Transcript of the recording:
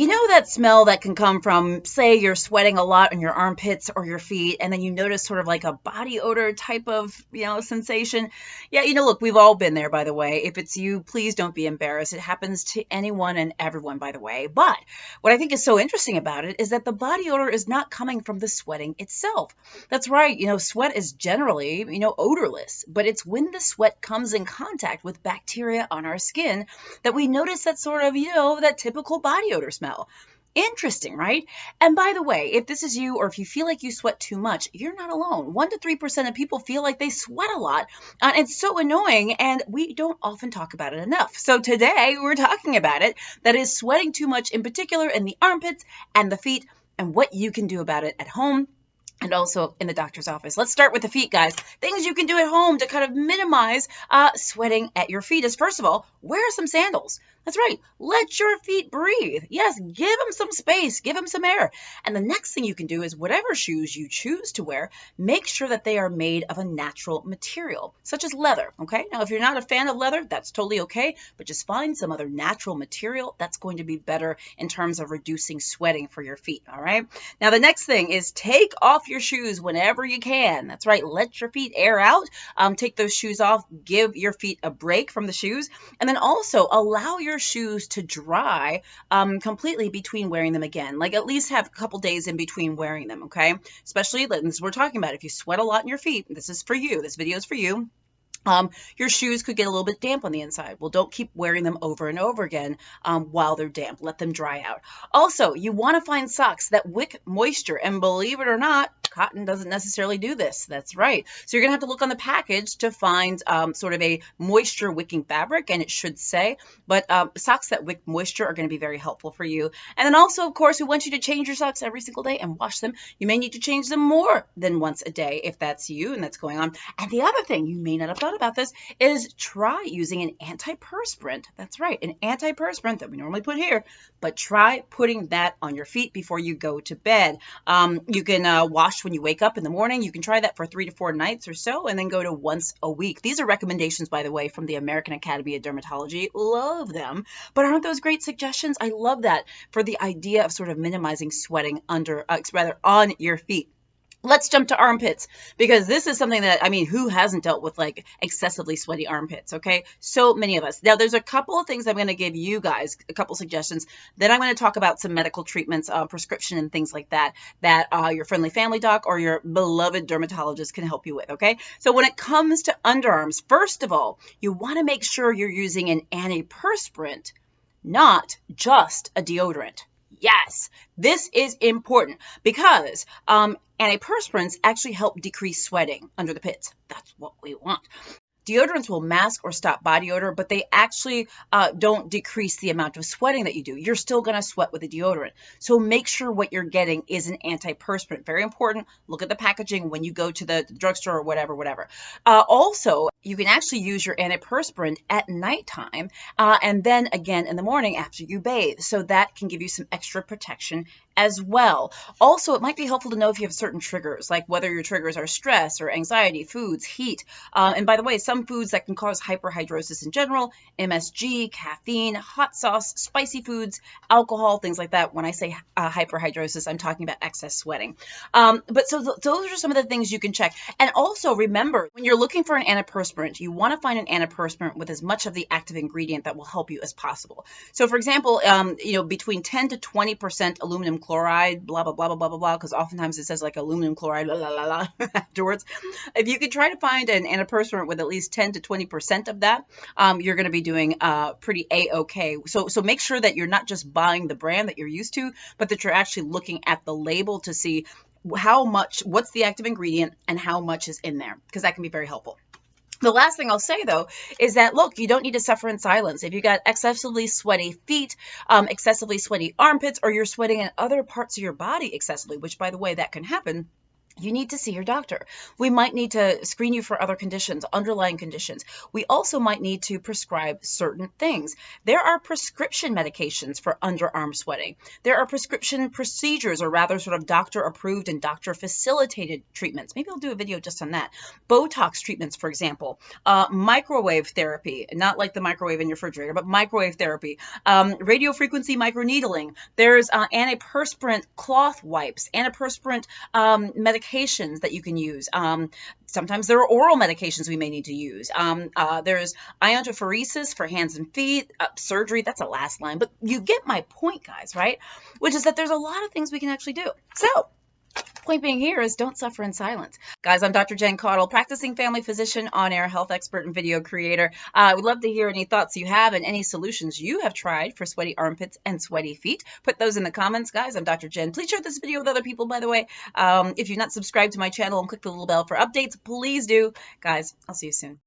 You know that smell that can come from, say, you're sweating a lot on your armpits or your feet, and then you notice sort of like a body odor type of, sensation? Yeah, look, we've all been there, by the way. If it's you, please don't be embarrassed. It happens to anyone and everyone, by the way. But what I think is so interesting about it is that the body odor is not coming from the sweating itself. That's right. Sweat is generally, odorless, but it's when the sweat comes in contact with bacteria on our skin that we notice that sort of, that typical body odor smell. Interesting, right? And by the way, if this is you or if you feel like you sweat too much, you're not alone. 1 to 3% of people feel like they sweat a lot. And it's so annoying, and we don't often talk about it enough. So today we're talking about it. That is sweating too much, in particular in the armpits and the feet, and what you can do about it at home and also in the doctor's office. Let's start with the feet, guys. Things you can do at home to kind of minimize sweating at your feet is, first of all, wear some sandals. That's right. Let your feet breathe. Yes, give them some space. Give them some air. And the next thing you can do is whatever shoes you choose to wear, make sure that they are made of a natural material, such as leather, okay? Now, if you're not a fan of leather, that's totally okay, but just find some other natural material that's going to be better in terms of reducing sweating for your feet, all right? Now, the next thing is take off your shoes whenever you can. That's right. Let your feet air out. Take those shoes off. Give your feet a break from the shoes. And then also allow your shoes to dry completely between wearing them again. Like at least have a couple days in between wearing them, okay? Especially, this we're talking about, if you sweat a lot in your feet, this is for you. This video is for you. Your shoes could get a little bit damp on the inside. Well, don't keep wearing them over and over again while they're damp. Let them dry out. Also, you want to find socks that wick moisture. And believe it or not, cotton doesn't necessarily do this. That's right. So you're going to have to look on the package to find sort of a moisture wicking fabric, and it should say. But socks that wick moisture are going to be very helpful for you. And then also, of course, we want you to change your socks every single day and wash them. You may need to change them more than once a day if that's you and that's going on. And the other thing you may not have thought about this is try using an antiperspirant. That's right, an antiperspirant that we normally put here, but try putting that on your feet before you go to bed. You can wash when you wake up in the morning. You can try that for 3 to 4 nights or so, and then go to once a week. These are recommendations, by the way, from the American Academy of Dermatology. Love them. But aren't those great suggestions? I love that for the idea of sort of minimizing sweating on your feet. Let's jump to armpits, because this is something that, who hasn't dealt with like excessively sweaty armpits, okay? So many of us. Now, there's a couple of things I'm going to give you guys, a couple suggestions. Then I'm going to talk about some medical treatments, prescription and things like that, that your friendly family doc or your beloved dermatologist can help you with, okay? So when it comes to underarms, first of all, you want to make sure you're using an antiperspirant, not just a deodorant. Yes, this is important because antiperspirants actually help decrease sweating under the pits. That's what we want. Deodorants will mask or stop body odor, but they actually don't decrease the amount of sweating that you do. You're still going to sweat with a deodorant. So make sure what you're getting is an antiperspirant. Very important. Look at the packaging when you go to the drugstore or whatever. Also, you can actually use your antiperspirant at nighttime and then again in the morning after you bathe. So that can give you some extra protection as well. Also, it might be helpful to know if you have certain triggers, like whether your triggers are stress or anxiety, foods, heat. And by the way, some foods that can cause hyperhidrosis in general, MSG, caffeine, hot sauce, spicy foods, alcohol, things like that. When I say hyperhidrosis, I'm talking about excess sweating. Those are some of the things you can check. And also remember, when you're looking for an antiperspirant, you want to find an antiperspirant with as much of the active ingredient that will help you as possible. So for example, between 10 to 20% aluminum chloride, blah, blah, blah, blah, blah, blah, blah, because oftentimes it says like aluminum chloride, blah, blah, blah, blah, afterwards. If you could try to find an antiperspirant with at least 10 to 20% of that, you're going to be doing pretty A-okay. So make sure that you're not just buying the brand that you're used to, but that you're actually looking at the label to see what's the active ingredient and how much is in there, because that can be very helpful. The last thing I'll say, though, is that, look, you don't need to suffer in silence. If you've got excessively sweaty feet, excessively sweaty armpits, or you're sweating in other parts of your body excessively, which, by the way, that can happen, you need to see your doctor. We might need to screen you for other conditions, underlying conditions. We also might need to prescribe certain things. There are prescription medications for underarm sweating. There are prescription procedures, or rather sort of doctor approved and doctor facilitated treatments. Maybe I'll do a video just on that. Botox treatments, for example, microwave therapy, not like the microwave in your refrigerator, but microwave therapy, radio frequency microneedling. There's antiperspirant cloth wipes, antiperspirant medications that you can use. Sometimes there are oral medications we may need to use. There's iontophoresis for hands and feet, surgery, that's a last line, but you get my point, guys, right? Which is that there's a lot of things we can actually do. So, point being here is don't suffer in silence. Guys, I'm Dr. Jen Caudle, practicing family physician, on-air health expert, and video creator. I would love to hear any thoughts you have and any solutions you have tried for sweaty armpits and sweaty feet. Put those in the comments, guys. I'm Dr. Jen. Please share this video with other people, by the way. If you're not subscribed to my channel and click the little bell for updates, please do. Guys, I'll see you soon.